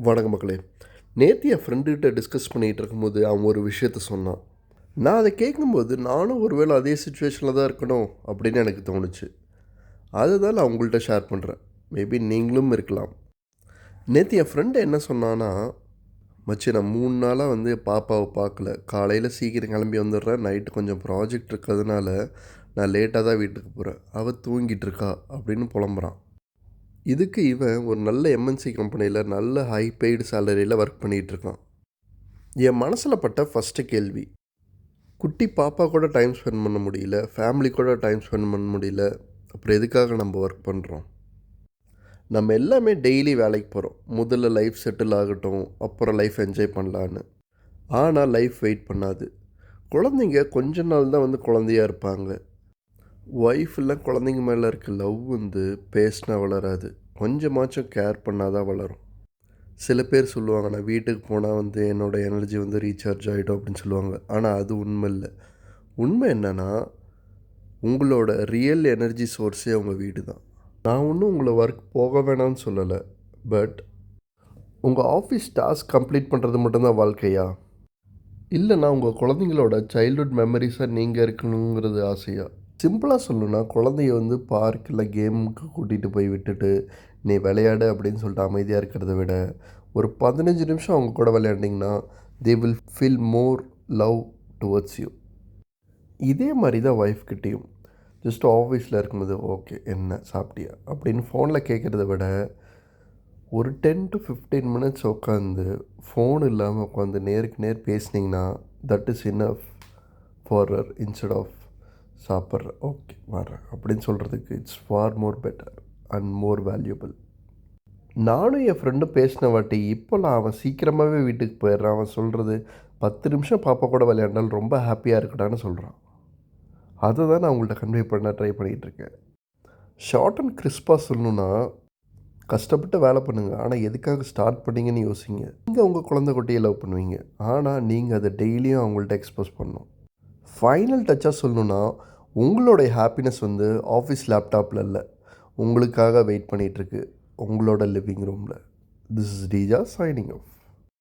வணக்கம் மக்களே. நேற்று என் ஃப்ரெண்டுகிட்ட டிஸ்கஸ் பண்ணிகிட்டு இருக்கும்போது அவன் ஒரு விஷயத்த சொன்னான். நான் அதை கேட்கும்போது நானும் ஒருவேளை அதே சுச்சுவேஷனில் தான் இருக்கணும் அப்படின்னு எனக்கு தோணுச்சு. அதுதான் நான் உங்கள்கிட்ட ஷேர் பண்ணுறேன். மேபி நீங்களும் இருக்கலாம். நேற்று என் ஃப்ரெண்டு என்ன சொன்னான்னா, மச்சி நான் 3 நாளாக பாப்பாவை பார்க்கல. காலையில் சீக்கிரம் கிளம்பி வந்துடுறேன், நைட்டு கொஞ்சம் ப்ராஜெக்ட் இருக்கிறதுனால நான் லேட்டாக தான் வீட்டுக்கு போகிறேன், அவள் தூங்கிட்டு இருக்கா அப்படின்னு புலம்புறான். இதுக்கு இவன் ஒரு நல்ல எம்என்சி கம்பெனியில் நல்ல ஹை பெய்டு சேலரியில் ஒர்க் பண்ணிகிட்ருக்கான். என் மனசில் பட்ட ஃபஸ்ட்டு கேள்வி, குட்டி பாப்பா கூட டைம் ஸ்பெண்ட் பண்ண முடியல, ஃபேமிலி கூட டைம் ஸ்பெண்ட் பண்ண முடியல, அப்புறம் எதுக்காக நம்ம ஒர்க் பண்ணுறோம்? நம்ம எல்லாமே டெய்லி வேலைக்கு போகிறோம். முதல்ல லைஃப் செட்டில் ஆகட்டும், அப்புறம் லைஃப் என்ஜாய் பண்ணலான்னு. ஆனால் லைஃப் வெயிட் பண்ணாது. குழந்தைங்க கொஞ்ச நாள் தான் குழந்தையாக இருப்பாங்க. ஒய்ஃப் இல்லை குழந்தைங்க மேலே இருக்க லவ் பேசினா வளராது, கொஞ்சமாச்சும் கேர் பண்ணால் தான் வளரும். சில பேர் சொல்லுவாங்க, நான் வீட்டுக்கு போனால் என்னோடய எனர்ஜி ரீசார்ஜ் ஆகிடும் அப்படின்னு சொல்லுவாங்க. ஆனால் அது உண்மை இல்லை. உண்மை என்னென்னா, உங்களோட ரியல் எனர்ஜி சோர்ஸே உங்கள் வீடு தான். நான் ஒன்றும் உங்களை ஒர்க் போக வேணாம்னு சொல்லலை. பட் உங்கள் ஆஃபீஸ் டாஸ்க் கம்ப்ளீட் பண்ணுறது மட்டும்தான் வாழ்க்கையா? இல்லைனா உங்கள் குழந்தைங்களோட சைல்ட்ஹுட் மெமரிஸாக நீங்கள் இருக்கணுங்கிறது ஆசையா? சிம்பிளாக சொல்லணுன்னா, குழந்தைய பார்க்கில் கேமுக்கு கூட்டிகிட்டு போய் விட்டுட்டு நீ விளையாடு அப்படின்னு சொல்லிட்டு அமைதியாக இருக்கிறத விட ஒரு 15 நிமிஷம் அவங்க கூட விளையாண்டிங்கன்னா they will feel more love towards you. இதே மாதிரி தான் ஒய்ஃப்கிட்டையும். ஜஸ்ட் ஆஃபீஸில் இருக்கும்போது ஓகே என்ன சாப்பிட்டியா அப்படின்னு ஃபோனில் கேட்குறத விட ஒரு 10 to 15 மினிட்ஸ் உட்காந்து ஃபோன் இல்லாமல் உட்காந்து நேருக்கு நேர் பேசுனீங்கன்னா that is enough for instead of சாப்பிட்றேன் ஓகே வர்றேன் அப்படின்னு சொல்கிறதுக்கு it's for more better and more valuable. நானும் என் ஃப்ரெண்டும் பேசின வாட்டி இப்போல்லாம் அவன் சீக்கிரமாகவே வீட்டுக்கு போயிடுறான். அவன் சொல்கிறது 10 நிமிஷம் பாப்பா கூட விளையாண்டாலும் ரொம்ப ஹாப்பியாக இருக்கடான்னு சொல்கிறான். அதை தான் நான் உங்கள்கிட்ட கன்வே பண்ண ட்ரை பண்ணிகிட்ருக்கேன். ஷார்ட் அண்ட் கிறிஸ்பாக சொல்லணுன்னா, கஷ்டப்பட்டு வேலை பண்ணுங்கள், ஆனால் எதுக்காக ஸ்டார்ட் பண்ணிங்கன்னு யோசிங்க. நீங்கள் உங்கள் குழந்தை குட்டியை லவ் பண்ணுவீங்க, ஆனால் நீங்கள் அதை டெய்லியும் அவங்கள்ட்ட எக்ஸ்போஸ் பண்ணணும். ஃபைனல் டச்சாக சொல்லணுன்னா, உங்களுடைய ஹாப்பினஸ் ஆஃபீஸ் லேப்டாப்பில் இல்லை, உங்களுக்காக வெயிட் பண்ணிகிட்ருக்கு உங்களோட லிவிங் ரூமில். திஸ் இஸ் டீஜா சைனிங் ஆஃப்.